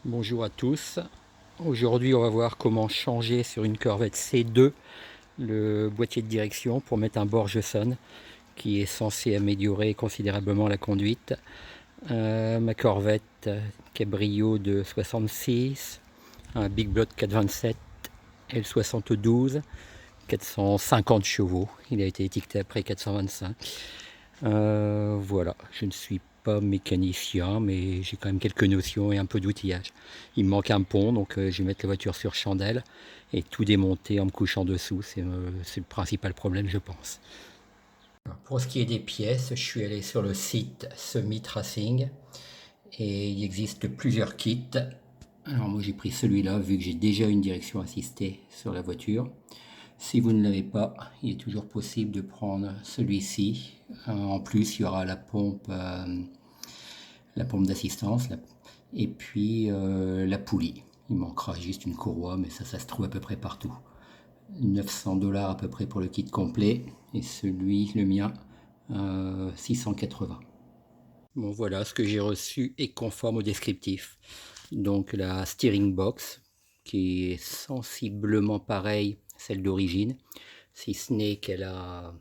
Bonjour à tous. Aujourd'hui, on va voir comment changer sur une Corvette C2 le boîtier de direction pour mettre un Borgeson qui est censé améliorer considérablement la conduite. Ma Corvette Cabrio de 66, un Big Blood 427 L72, 450 chevaux. Il a été étiqueté après 425. Voilà, je ne suis pas mécanicien, mais j'ai quand même quelques notions et un peu d'outillage. Il me manque un pont, donc je vais mettre la voiture sur chandelle et tout démonter en me couchant dessous. C'est le principal problème, je pense. Pour ce qui est des pièces, je suis allé sur le site Summit Racing et il existe plusieurs kits. Alors moi j'ai pris celui-là vu que j'ai déjà une direction assistée sur la voiture. Si vous ne l'avez pas, il est toujours possible de prendre celui-ci. En plus, il y aura la pompe d'assistance et puis la poulie. Il manquera juste une courroie, mais ça se trouve à peu près partout. 900 $ à peu près pour le kit complet et le mien, 680. Bon voilà, ce que j'ai reçu est conforme au descriptif. Donc la steering box qui est sensiblement pareille à celle d'origine, si ce n'est qu'elle a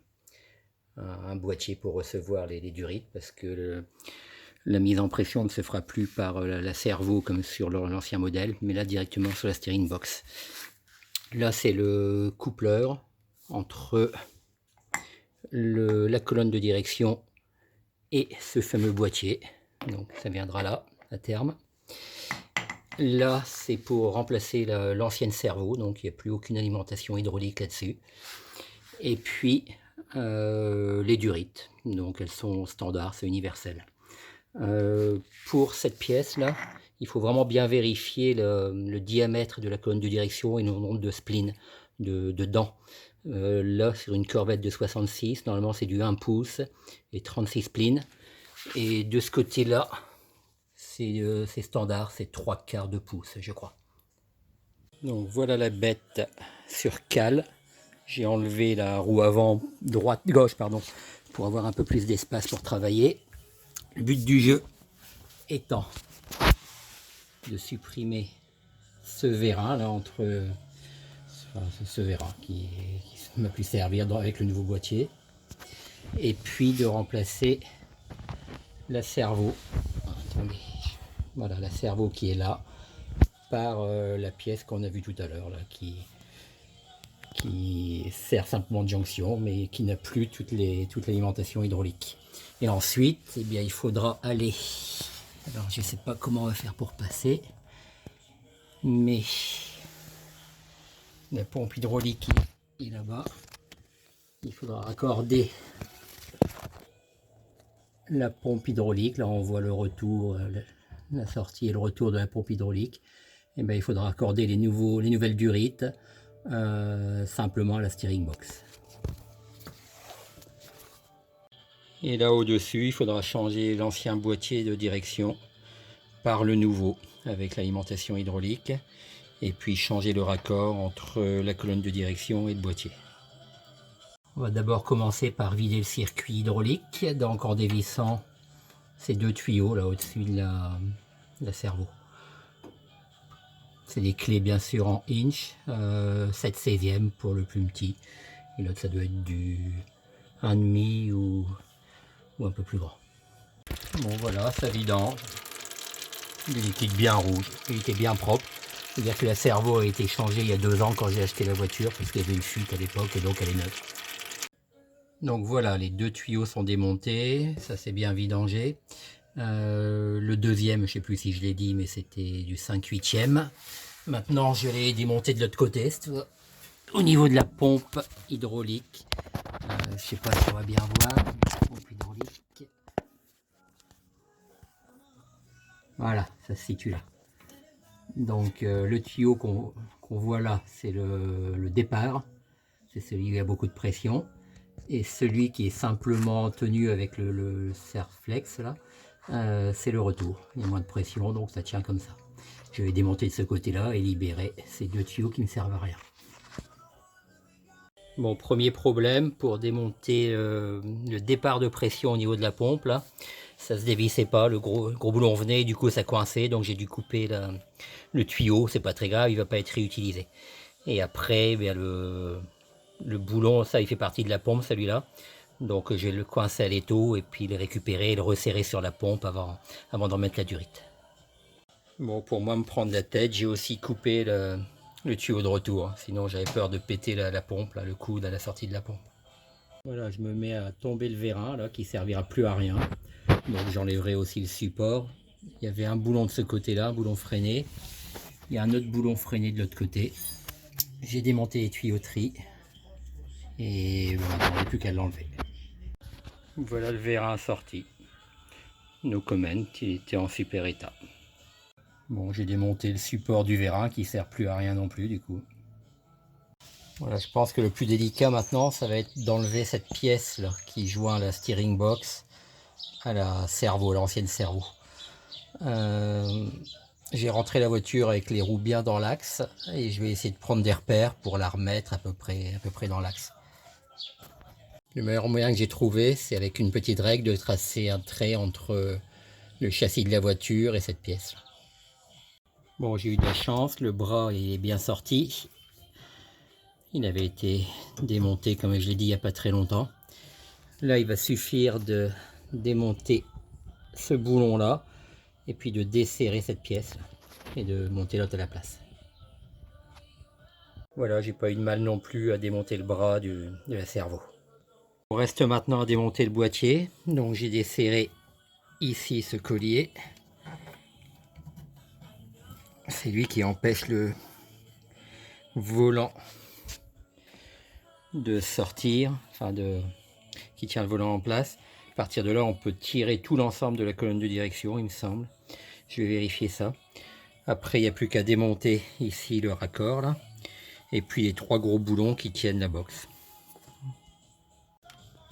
un boîtier pour recevoir les durites parce que la mise en pression ne se fera plus par la servo comme sur l'ancien modèle, mais là directement sur la steering box. Là c'est le coupleur entre la colonne de direction et ce fameux boîtier, donc ça viendra là à terme. Là c'est pour remplacer l'ancienne servo, donc il n'y a plus aucune alimentation hydraulique là-dessus. Et puis les durites, donc elles sont standards, c'est universel. Pour cette pièce là, il faut vraiment bien vérifier le diamètre de la colonne de direction et le nombre de splines, de dents. Là sur une Corvette de 66, normalement c'est du 1 pouce et 36 splines. Et de ce côté là, c'est standard, c'est 3/4 de pouce je crois. Donc voilà la bête sur cale. J'ai enlevé la roue avant gauche pour avoir un peu plus d'espace pour travailler. Le but du jeu étant de supprimer ce vérin là ce vérin qui ne va plus servir avec le nouveau boîtier, et puis de remplacer la servo. Attendez, voilà la servo qui est là par la pièce qu'on a vue tout à l'heure là qui sert simplement de jonction mais qui n'a plus toute l'alimentation hydraulique. Et ensuite eh bien, il faudra aller, alors je ne sais pas comment on va faire pour passer, mais la pompe hydraulique est là-bas. Il faudra raccorder la pompe hydraulique. Là on voit le retour, la sortie et le retour de la pompe hydraulique. Et bien, il faudra raccorder les nouvelles durites simplement à la steering box. Et là au-dessus, il faudra changer l'ancien boîtier de direction par le nouveau avec l'alimentation hydraulique et puis changer le raccord entre la colonne de direction et le boîtier. On va d'abord commencer par vider le circuit hydraulique, donc en dévissant ces deux tuyaux là au-dessus de la servo. C'est des clés bien sûr en inch, 7/16 pour le plus petit, et l'autre ça doit être du 1,5 ou un peu plus grand. Bon voilà, ça vidange. Des liquides bien rouges, il était bien propre. C'est-à-dire que la servo a été changée il y a 2 ans quand j'ai acheté la voiture, parce qu'il y avait une fuite à l'époque et donc elle est neuve. Donc voilà, les deux tuyaux sont démontés, ça c'est bien vidangé. Le deuxième, je ne sais plus si je l'ai dit, mais c'était du 5/8. Maintenant je vais les démonter de l'autre côté, au niveau de la pompe hydraulique. Je ne sais pas si on va bien voir, la pompe hydraulique. Voilà, ça se situe là. Donc le tuyau qu'on voit là, c'est le départ, c'est celui où il y a beaucoup de pression. Et celui qui est simplement tenu avec le Serflex là, c'est le retour. Il y a moins de pression, donc ça tient comme ça. Je vais démonter de ce côté-là et libérer ces deux tuyaux qui ne servent à rien. Bon, premier problème pour démonter le départ de pression au niveau de la pompe là. ça se dévissait pas, le gros boulon venait, du coup ça coinçait, donc j'ai dû couper le tuyau, c'est pas très grave, il va pas être réutilisé. Et après, bien, le boulon, ça il fait partie de la pompe celui-là. Donc je vais le coincer à l'étau et puis le récupérer et le resserrer sur la pompe avant d'en mettre la durite. Bon, pour moi me prendre la tête, j'ai aussi coupé le tuyau de retour. Sinon j'avais peur de péter la pompe, là, le coude à la sortie de la pompe. Voilà, je me mets à tomber le vérin là, qui servira plus à rien. Donc j'enlèverai aussi le support. Il y avait un boulon de ce côté-là, un boulon freiné. Il y a un autre boulon freiné de l'autre côté. J'ai démonté les tuyauteries. Et maintenant, il n'y a plus qu'à l'enlever. Voilà le vérin sorti. No comment, il était en super état. Bon, j'ai démonté le support du vérin qui sert plus à rien non plus du coup. Voilà, je pense que le plus délicat maintenant, ça va être d'enlever cette pièce là qui joint la steering box à la servo, l'ancienne servo. J'ai rentré la voiture avec les roues bien dans l'axe et je vais essayer de prendre des repères pour la remettre à peu près dans l'axe. Le meilleur moyen que j'ai trouvé, c'est avec une petite règle de tracer un trait entre le châssis de la voiture et cette pièce. Bon, j'ai eu de la chance, le bras est bien sorti. Il avait été démonté, comme je l'ai dit, il n'y a pas très longtemps. Là, il va suffire de démonter ce boulon-là et puis de desserrer cette pièce et de monter l'autre à la place. Voilà, j'ai pas eu de mal non plus à démonter le bras de la servo. Il reste maintenant à démonter le boîtier. Donc j'ai desserré ici ce collier. C'est lui qui empêche le volant de sortir, qui tient le volant en place. À partir de là, on peut tirer tout l'ensemble de la colonne de direction, il me semble. Je vais vérifier ça. Après, il n'y a plus qu'à démonter ici le raccord là, et puis les 3 gros boulons qui tiennent la box.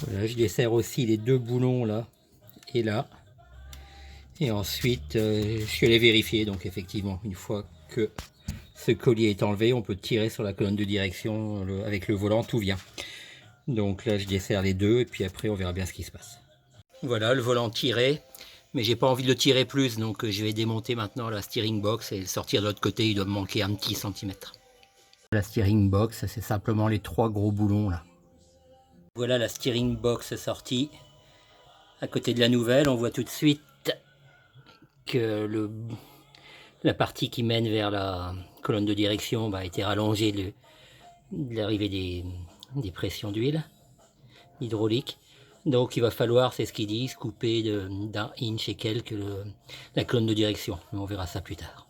Voilà, je desserre aussi les 2 boulons là et là. Et ensuite, je suis allé vérifier. Donc effectivement, une fois que ce collier est enlevé, on peut tirer sur la colonne de direction avec le volant, tout vient. Donc là, je desserre les 2 et puis après, on verra bien ce qui se passe. Voilà, le volant tiré, mais j'ai pas envie de le tirer plus, donc je vais démonter maintenant la steering box et le sortir de l'autre côté. Il doit me manquer un petit centimètre. La steering box, c'est simplement les 3 gros boulons là. Voilà la steering box sortie. À côté de la nouvelle, on voit tout de suite que la partie qui mène vers la colonne de direction a été rallongée de l'arrivée des pressions d'huile hydraulique. Donc il va falloir, c'est ce qu'ils disent, couper d'1 inch et quelques la colonne de direction. Mais on verra ça plus tard.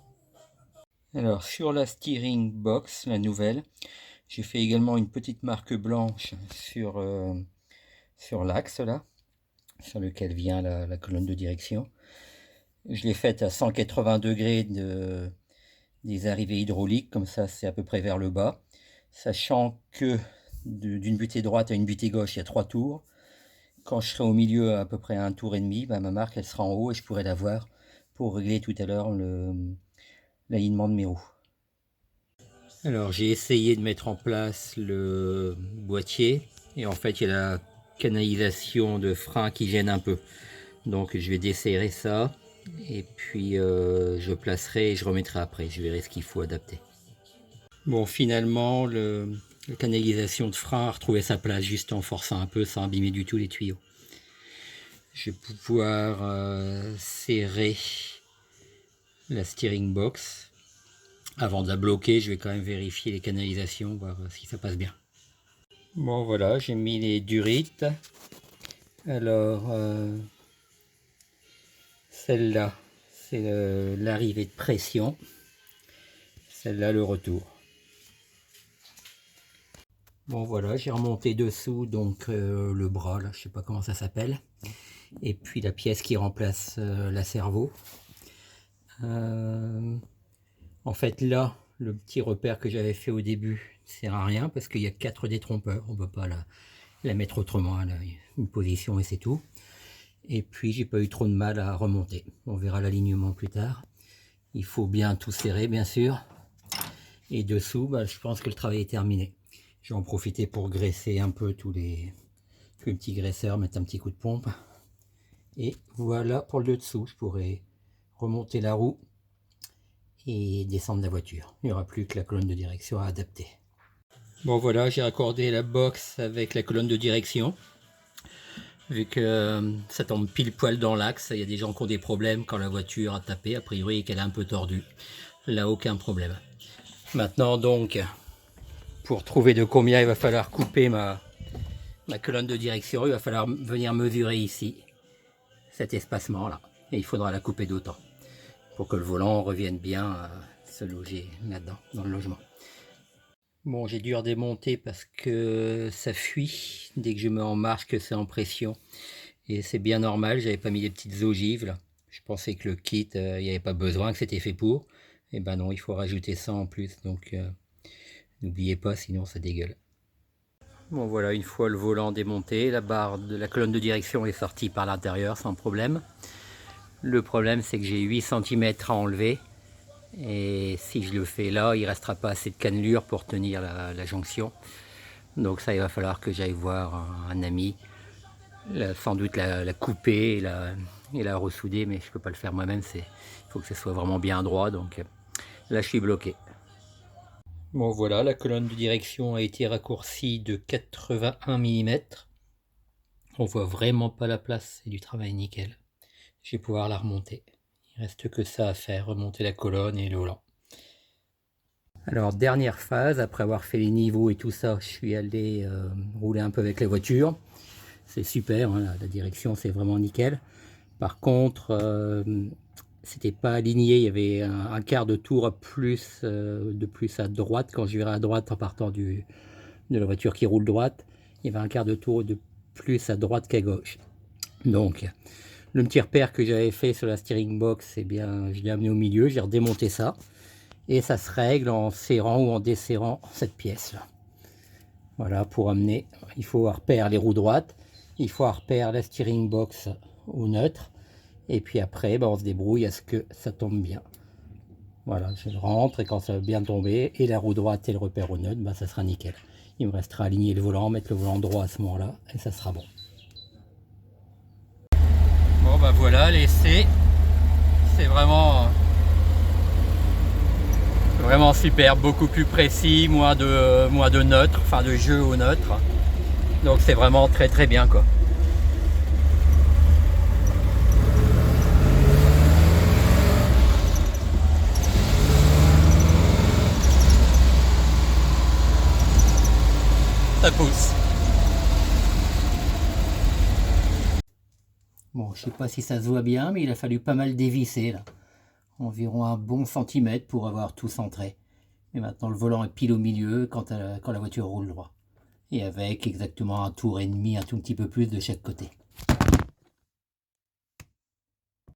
Alors sur la steering box, la nouvelle, j'ai fait également une petite marque blanche sur l'axe là, sur lequel vient la colonne de direction. Je l'ai faite à 180 degrés des arrivées hydrauliques, comme ça c'est à peu près vers le bas. Sachant que d'une butée droite à une butée gauche, il y a 3 tours. Quand je serai au milieu à peu près 1 tour et demi, ma marque elle sera en haut et je pourrai la voir pour régler tout à l'heure l'alignement de mes roues. Alors j'ai essayé de mettre en place le boîtier et en fait il y a la canalisation de frein qui gêne un peu. Donc je vais desserrer ça et puis je placerai et je remettrai après. Je verrai ce qu'il faut adapter. Bon, finalement la canalisation de frein a retrouvé sa place juste en forçant un peu sans abîmer du tout les tuyaux. Je vais pouvoir serrer la steering box. Avant de la bloquer, je vais quand même vérifier les canalisations, voir si ça passe bien. Bon voilà, j'ai mis les durites. Alors, celle-là, c'est l'arrivée de pression. Celle-là, le retour. Bon voilà, j'ai remonté dessous donc le bras, là, je sais pas comment ça s'appelle. Et puis la pièce qui remplace la servo. En fait là, le petit repère que j'avais fait au début ne sert à rien parce qu'il y a 4 détrompeurs. On ne peut pas la mettre autrement, elle a une position et c'est tout. Et puis j'ai pas eu trop de mal à remonter. On verra l'alignement plus tard. Il faut bien tout serrer bien sûr. Et dessous, je pense que le travail est terminé. Je vais en profiter pour graisser un peu tous les petits graisseurs, mettre un petit coup de pompe. Et voilà pour le dessous, je pourrais remonter la roue et descendre la voiture. Il n'y aura plus que la colonne de direction à adapter. Bon voilà, j'ai raccordé la box avec la colonne de direction. Vu que ça tombe pile poil dans l'axe, il y a des gens qui ont des problèmes quand la voiture a tapé, a priori qu'elle est un peu tordue. Là, aucun problème. Maintenant donc, pour trouver de combien il va falloir couper ma colonne de direction, il va falloir venir mesurer ici, cet espacement là. Et il faudra la couper d'autant, pour que le volant revienne bien se loger là-dedans, dans le logement. Bon, j'ai dû redémonter parce que ça fuit dès que je mets en marche, que c'est en pression. Et c'est bien normal, j'avais pas mis les petites ogives là. Je pensais que le kit, il n'y avait pas besoin, que c'était fait pour. Et ben non, il faut rajouter ça en plus, donc n'oubliez pas, sinon ça dégueule. Bon voilà, une fois le volant démonté, la barre de la colonne de direction est sortie par l'intérieur sans problème. Le problème c'est que j'ai 8 cm à enlever. Et si je le fais là, il ne restera pas assez de cannelure pour tenir la jonction. Donc ça, il va falloir que j'aille voir un ami, sans doute la couper et la ressouder, mais je ne peux pas le faire moi-même, il faut que ce soit vraiment bien droit, donc là je suis bloqué. Bon voilà, la colonne de direction a été raccourcie de 81 mm. On voit vraiment pas la place, c'est du travail nickel. Je vais pouvoir la remonter. Il ne reste que ça à faire, remonter la colonne et le volant. Alors dernière phase, après avoir fait les niveaux et tout ça, je suis allé rouler un peu avec la voiture. C'est super, hein, la direction c'est vraiment nickel. Par contre, c'était pas aligné, il y avait un quart de tour de plus à droite. Quand je virais à droite en partant de la voiture qui roule droite, il y avait un quart de tour de plus à droite qu'à gauche. Donc le petit repère que j'avais fait sur la steering box, eh bien, je l'ai amené au milieu, j'ai redémonté ça. Et ça se règle en serrant ou en desserrant cette pièce là. Voilà, pour amener, il faut un repère les roues droites, il faut un repère la steering box au neutre, et puis après on se débrouille à ce que ça tombe bien. Voilà, je le rentre et quand ça va bien tomber, et la roue droite et le repère au neutre, ça sera nickel. Il me restera à aligner le volant, mettre le volant droit à ce moment là, et ça sera bon. Bon voilà, l'essai, c'est vraiment super, beaucoup plus précis, moins de neutre, enfin de jeu au neutre. Donc c'est vraiment très bien quoi. Ça pousse. Bon, je sais pas si ça se voit bien, mais il a fallu pas mal dévisser là. Environ un bon centimètre pour avoir tout centré. Et maintenant le volant est pile au milieu quand la voiture roule droit. Et avec exactement un tour et demi, un tout petit peu plus de chaque côté.